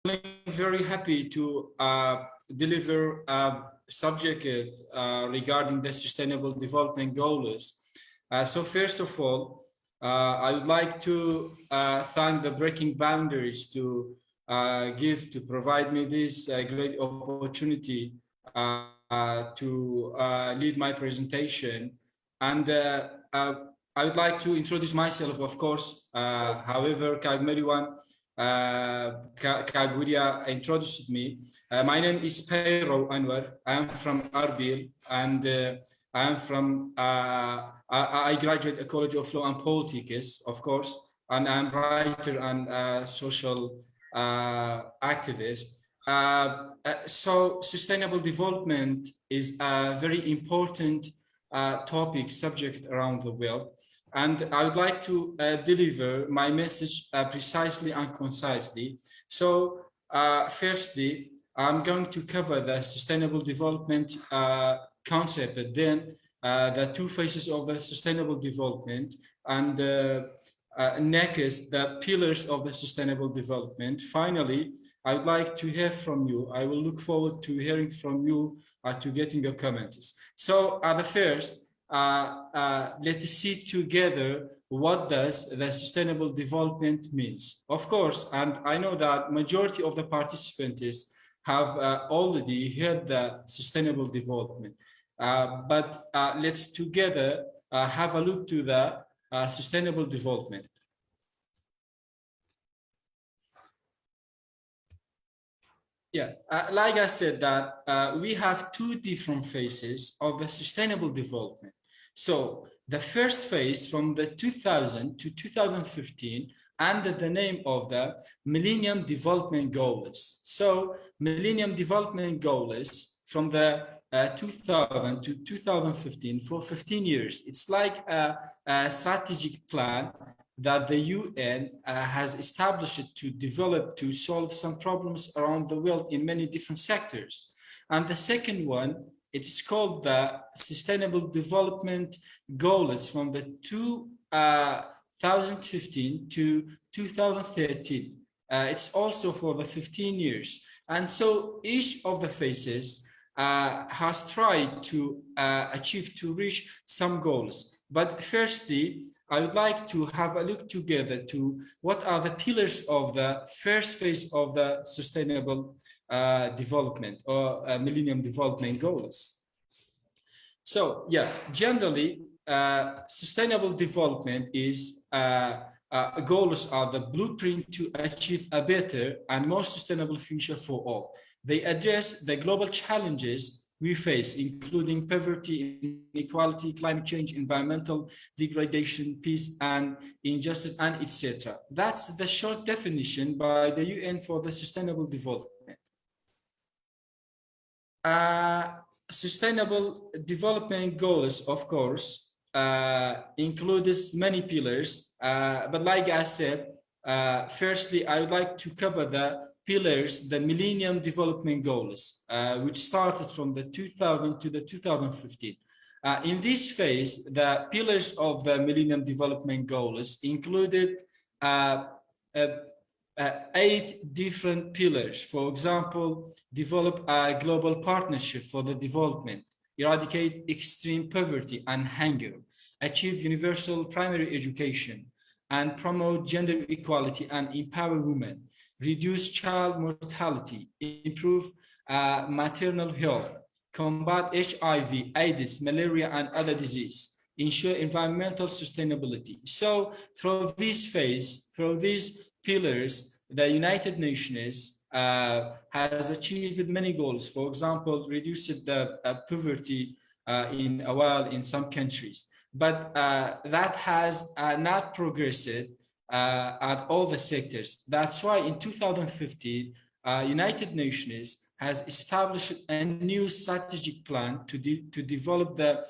very happy to deliver a subject regarding the Sustainable Development Goals. So first of all, I would like to thank the Breaking Boundaries to provide me this great opportunity to lead my presentation. And I would like to introduce myself, of course. However, Kagmeriwan Kaguria introduced me. My name is Peiro Anwar. I am from Arbil, and I graduated College of Law and Politics, of course, and I'm writer and social activist. So sustainable development is a very important subject around the world. And I would like to deliver my message precisely and concisely. So firstly, I'm going to cover the sustainable development concept, but then the two phases of the sustainable development, and next, the pillars of the sustainable development. Finally, I would like to hear from you. I will look forward to hearing from you, to getting your comments. So the first, let's see together what does the sustainable development means. Of course, and I know that majority of the participants have already heard the sustainable development, but let's together have a look to the sustainable development. Yeah, like I said, that we have two different phases of the sustainable development. So the first phase from the 2000 to 2015 under the name of the Millennium Development Goals. So Millennium Development Goals from the 2000 to 2015 for 15 years. It's like a strategic plan that the UN has established to develop to solve some problems around the world in many different sectors. And the second one, it's called the Sustainable Development Goals from the 2015 to 2013. It's also for the 15 years. And so each of the phases has tried to reach some goals. But firstly, I would like to have a look together to what are the pillars of the first phase of the sustainable development or Millennium Development Goals. So yeah, generally, sustainable development is goals are the blueprint to achieve a better and more sustainable future for all. They address the global challenges we face, including poverty, inequality, climate change, environmental degradation, peace and injustice, and etc. That's the short definition by the UN for the sustainable development. Sustainable development goals, of course, includes many pillars, but like I said, firstly, I would like to cover the pillars, the Millennium Development Goals, which started from the 2000 to the 2015. In this phase, the pillars of the Millennium Development Goals included 8 different pillars. For example, develop a global partnership for the development, eradicate extreme poverty and hunger, achieve universal primary education, and promote gender equality and empower women, reduce child mortality, improve maternal health, combat HIV, AIDS, malaria, and other diseases, ensure environmental sustainability. So through this phase, through these pillars, the United Nations has achieved many goals. For example, reduced the poverty in some countries. But that has not progressed at all the sectors. That's why in 2015, United Nations has established a new strategic plan to develop the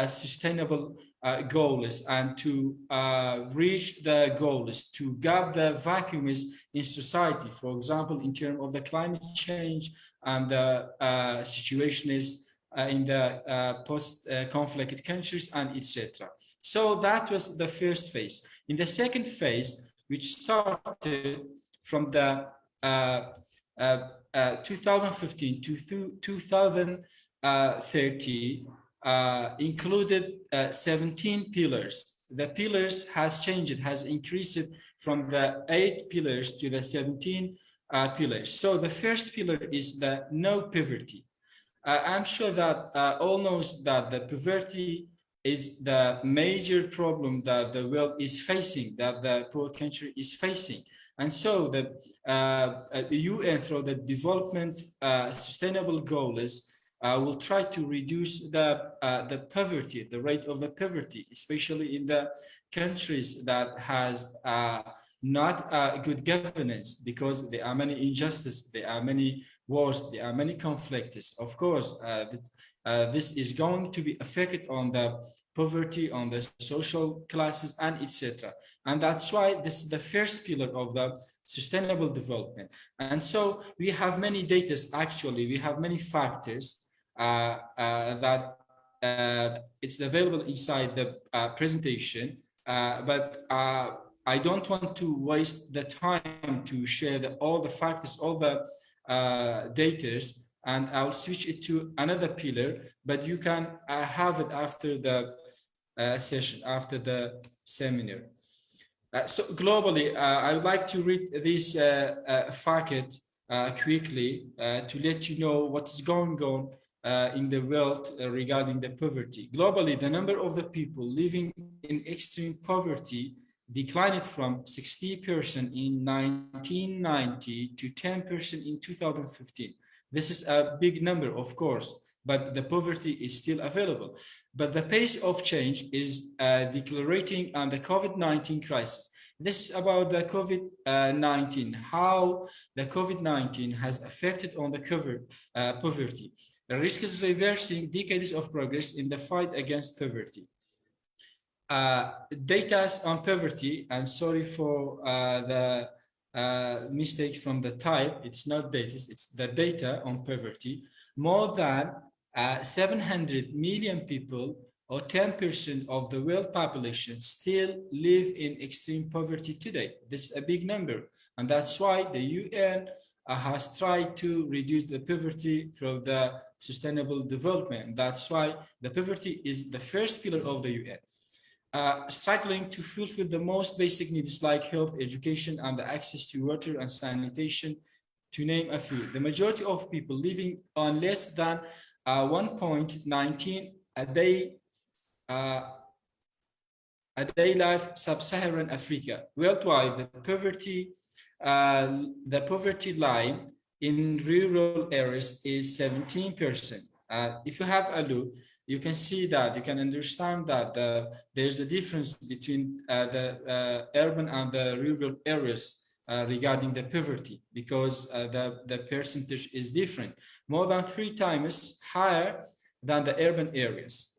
sustainable goals and to reach the goals, to gap the vacuums in society, for example, in terms of the climate change and the situations in the post-conflict countries and etc. So that was the first phase. In the second phase, which started from the 2015 to 2030 included 17 pillars. The pillars has changed, has increased from the 8 pillars to the 17 pillars. So the first pillar is the no poverty. I'm sure that all knows that the poverty is the major problem that the world is facing, that the poor country is facing. And so the UN, through the development sustainable goals, will try to reduce the poverty, the rate of the poverty, especially in the countries that has not good governance, because there are many injustices, there are many wars, there are many conflicts. Of course, this is going to be affected on the poverty, on the social classes, and etc. And that's why this is the first pillar of the sustainable development. And so we have many data, actually, we have many factors that it's available inside the presentation, but I don't want to waste the time to share all the factors, all the data, and I'll switch it to another pillar, but you can have it after the session, after the seminar. So globally, I would like to read this fact quickly to let you know what is going on in the world regarding the poverty. Globally, the number of the people living in extreme poverty declined from 60% in 1990 to 10% in 2015. This is a big number, of course, but the poverty is still available. But the pace of change is decelerating on the COVID-19 crisis. This is about the COVID-19, how the COVID-19 has affected on the poverty. The risk is reversing decades of progress in the fight against poverty. Data on poverty, and sorry for the mistake from the type, it's not data, it's the data on poverty. More than 700 million people, or 10% of the world population, still live in extreme poverty today. This is a big number, and that's why the UN has tried to reduce the poverty through the sustainable development. That's why the poverty is the first pillar of the UN. Struggling to fulfill the most basic needs like health, education, and the access to water and sanitation, to name a few. The majority of people living on less than 1.19 a day life sub-Saharan Africa. Worldwide, the poverty line in rural areas is 17%. If you have a look, you can see that, you can understand that there's a difference between the urban and the rural areas regarding the poverty, because the percentage is different, more than 3 times higher than the urban areas.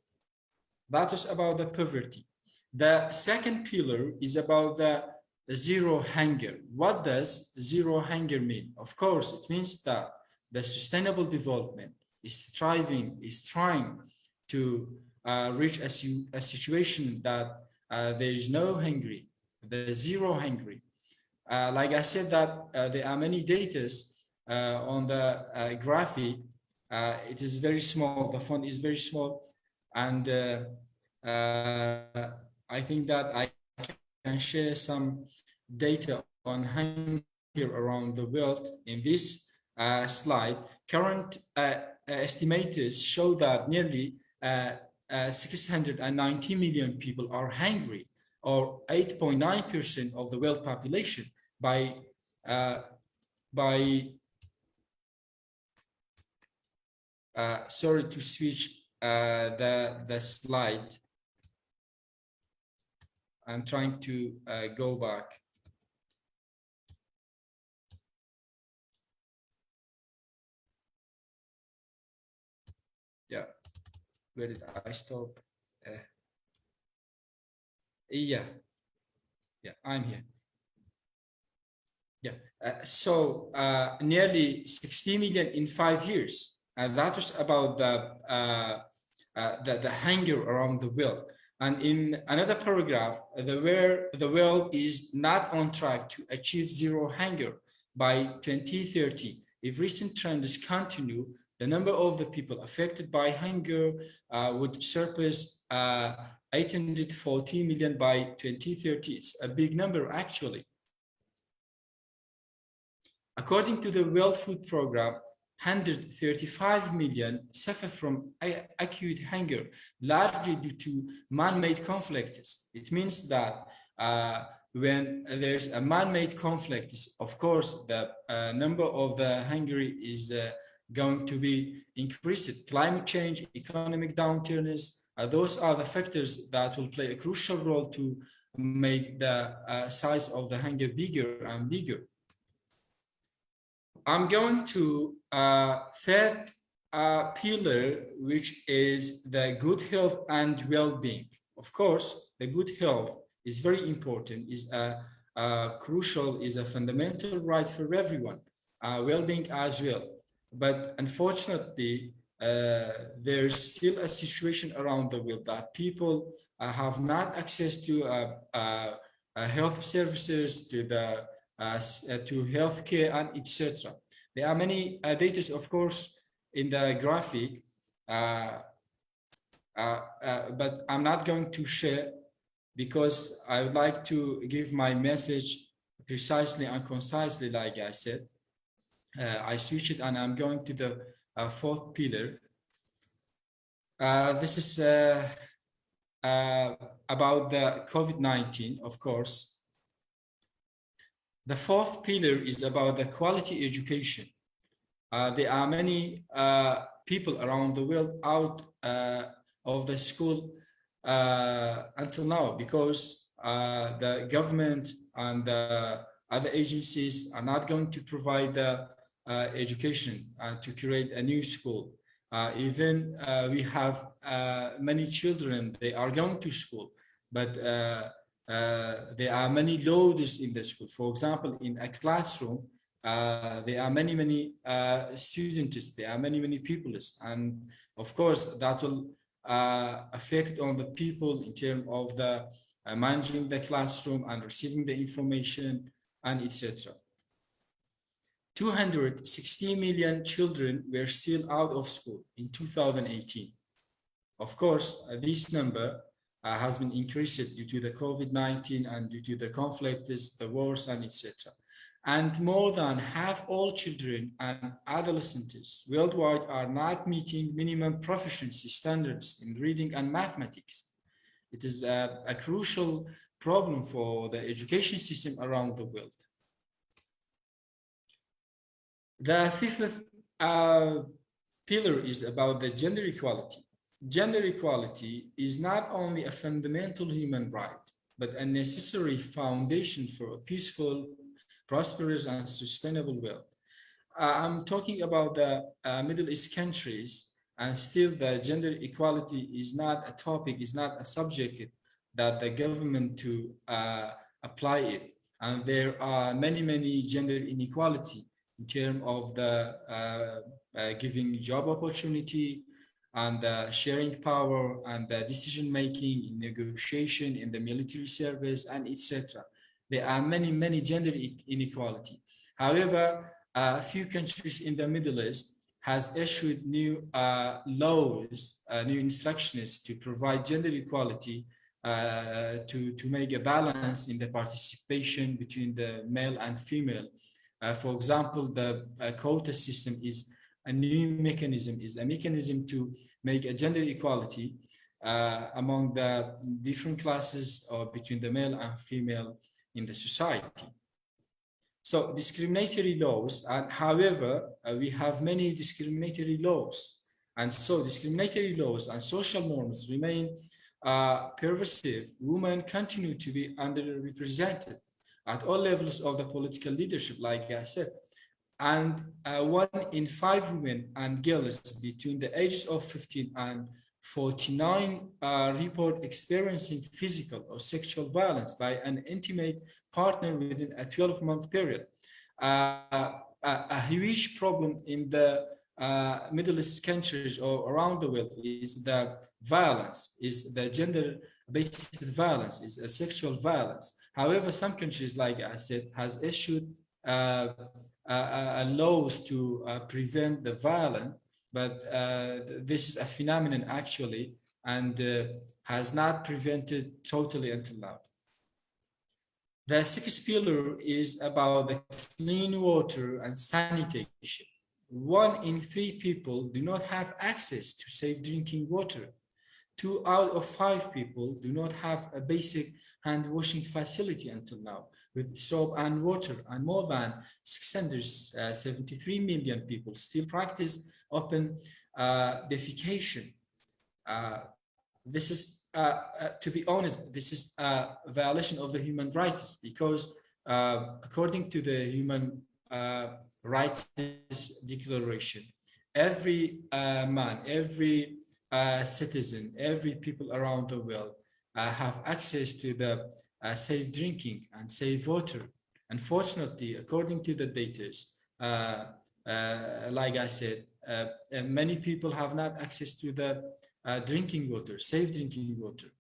That is about the poverty. The second pillar is about the zero hunger. What does zero hunger mean? Of course, it means that the sustainable development is trying to reach a situation that there is no hungry, the zero hungry. Like I said, that there are many data on the graphic. It is very small, the font is very small, and I think that I can share some data on hunger around the world in this slide. Current estimators show that nearly 690 million people are hungry, or 8.9% of the world population by sorry to switch the slide. I'm trying to go back. Yeah, where did I stop? Yeah, I'm here. Yeah, so nearly 60 million in 5 years. And that is about the hunger around the world. And in another paragraph, the world is not on track to achieve zero hunger by 2030. if recent trends continue, the number of the people affected by hunger would surpass 840 million by 2030. It's a big number, actually. According to the World Food Programme, 135 million suffer from acute hunger, largely due to man-made conflicts. It means that when there's a man-made conflict, of course, the number of the hungry is going to be increased. Climate change, economic downturns, those are the factors that will play a crucial role to make the size of the hunger bigger and bigger. I'm going to third pillar, which is the good health and well-being. Of course, the good health is very important, is crucial, is a fundamental right for everyone, well-being as well. But unfortunately, there's still a situation around the world that people have not access to health services, to the to healthcare and etc. There are many data, of course, in the graphic, but I'm not going to share because I would like to give my message precisely and concisely, like I said. I switch it and I'm going to the fourth pillar. This is about the COVID-19, of course. The fourth pillar is about the quality education. There are many people around the world out of the school until now because the government and the other agencies are not going to provide the education to create a new school. Even we have many children, they are going to school, but there are many loads in the school. For example, in a classroom, there are many students, there are many pupils, and of course that will affect on the people in terms of the managing the classroom and receiving the information and etc. 260 million children were still out of school in 2018. Of course, this number has been increased due to the COVID-19 and due to the conflicts, the wars, and etc. And more than half all children and adolescents worldwide are not meeting minimum proficiency standards in reading and mathematics. It is a crucial problem for the education system around the world. The fifth pillar is about the gender equality. Gender equality is not only a fundamental human right, but a necessary foundation for a peaceful, prosperous, and sustainable world. I'm talking about the Middle East countries, and still the gender equality is not a topic, is not a subject that the government to apply it. And there are many gender inequality in terms of the giving job opportunity, and sharing power and the decision making in negotiation in the military service and etc. There are many gender inequality. However, a few countries in the Middle East has issued new laws, new instructions to provide gender equality, to make a balance in the participation between the male and female. For example, the quota system is a new mechanism, is a mechanism to make a gender equality among the different classes or between the male and female in the society. So discriminatory laws, and however, we have many discriminatory laws, and so discriminatory laws and social norms remain pervasive. Women continue to be underrepresented at all levels of the political leadership, like I said. And 1 in 5 women and girls between the ages of 15 and 49 report experiencing physical or sexual violence by an intimate partner within a 12-month period. A huge problem in the Middle East countries or around the world is the violence, is the gender-based violence, is a sexual violence. However, some countries, like I said, has issued laws to prevent the violence, but this is a phenomenon actually, and has not prevented totally until now. The sixth pillar is about the clean water and sanitation. 1 in 3 people do not have access to safe drinking water. 2 out of 5 people do not have a basic hand washing facility until now with soap and water, and more than 673 million people still practice open defecation. This is, to be honest, this is a violation of the human rights, because according to the Human Rights Declaration, every man, every citizen, every people around the world have access to the safe drinking and safe water. Unfortunately, according to the data, like I said, many people have not access to the drinking water, safe drinking water.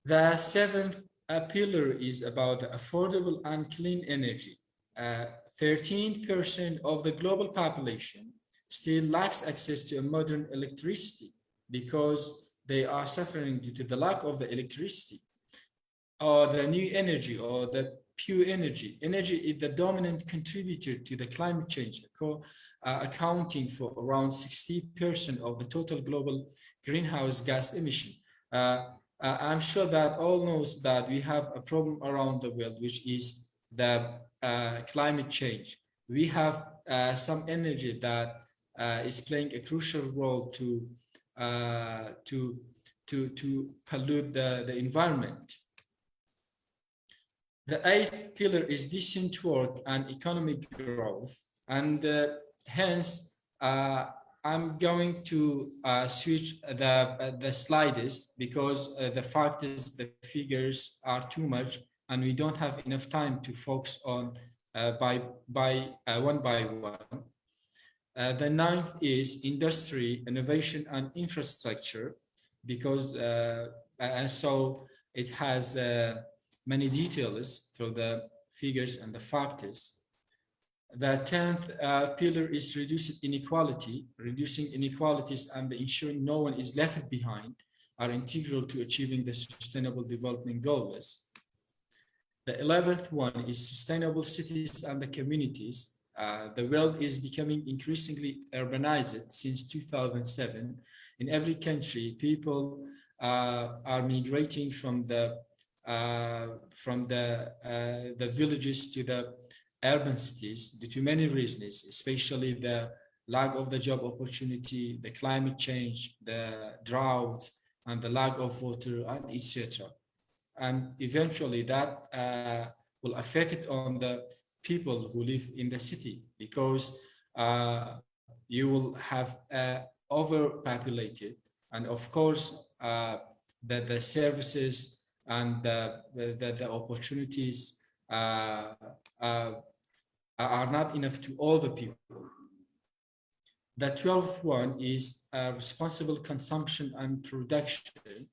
The seventh pillar is about the affordable and clean energy. 13% of the global population still lacks access to a modern electricity because they are suffering due to the lack of the electricity or the new energy or the pure energy. Energy is the dominant contributor to the climate change, accounting for around 60% of the total global greenhouse gas emission. I'm sure that all knows that we have a problem around the world, which is the climate change. We have some energy that is playing a crucial role to pollute the environment. The eighth pillar is decent work and economic growth, and hence I'm going to switch the slides because the fact is the figures are too much and we don't have enough time to focus on one by one. The ninth is industry, innovation, and infrastructure, because so it has many details through the figures and the factors. The 10th pillar is reducing inequality. Reducing inequalities and ensuring no one is left behind are integral to achieving the Sustainable Development Goals. The 11th one is sustainable cities and the communities. The world is becoming increasingly urbanized since 2007. In every country, people are migrating from the villages to the urban cities due to many reasons, especially the lack of the job opportunity, the climate change, the drought, and the lack of water, and etc. And eventually that will affect on the people who live in the city, because you will have overpopulated, and of course the services and the opportunities are not enough to all the people. The 12th one is responsible consumption and production.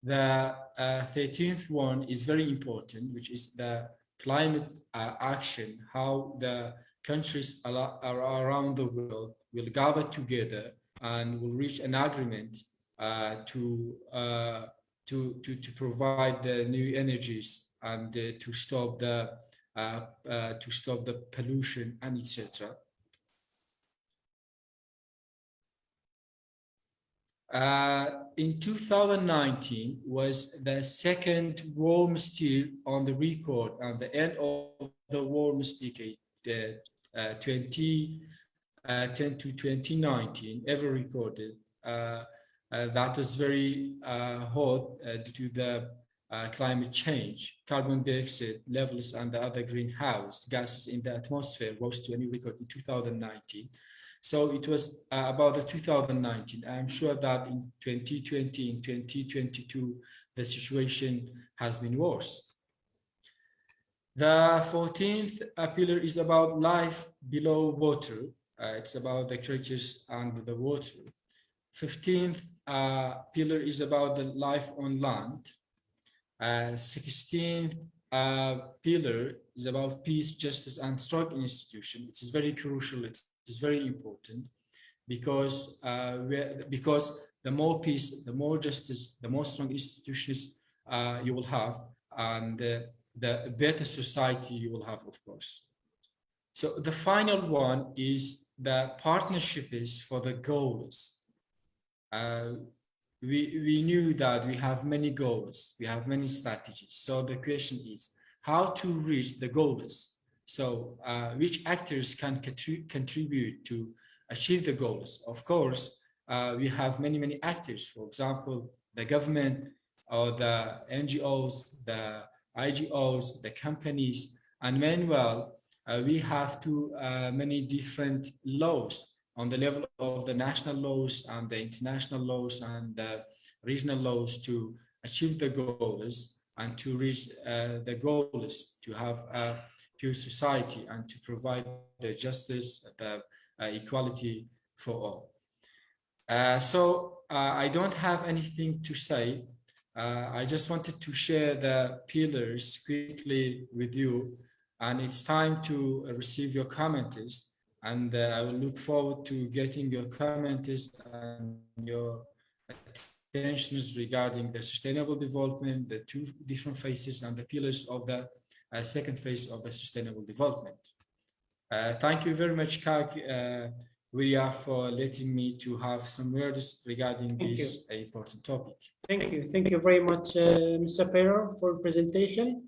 The 13th one is very important, which is the climate action, how the countries around the world will gather together and will reach an agreement to provide the new energies and to stop the pollution and etc. In 2019 was the second warmest year on the record, and the end of the warmest decade, 2010 to 2019 ever recorded. That was very hot due to the climate change. Carbon dioxide levels and the other greenhouse gases in the atmosphere rose to a new record in 2019. So it was about the 2019. I'm sure that in 2020, in 2022, the situation has been worse. The 14th pillar is about life below water. It's about the creatures under the water. 15th pillar is about the life on land. 16th pillar is about peace, justice, and strong institution. It is very crucial. It is very important because the more peace, the more justice, the more strong institutions you will have, and the better society you will have, of course. So the final one is the partnership is for the goals. Uh, we knew that we have many goals, we have many strategies. So the question is how to reach the goals. So which actors can contribute to achieve the goals? Of course, we have many actors. For example, the government or the NGOs, the IGOs, the companies, and meanwhile, we have many different laws on the level of the national laws and the international laws and the regional laws to achieve the goals and to reach the goals to have a pure society and to provide the justice, the equality for all. I don't have anything to say. I just wanted to share the pillars quickly with you, and it's time to receive your comments. And I will look forward to getting your comments and your attentions regarding the sustainable development, the two different phases, and the pillars of the second phase of the sustainable development. Thank you very much, Kak, William, for letting me to have some words regarding this important topic. Thank you very much, Mr. Pero, for presentation.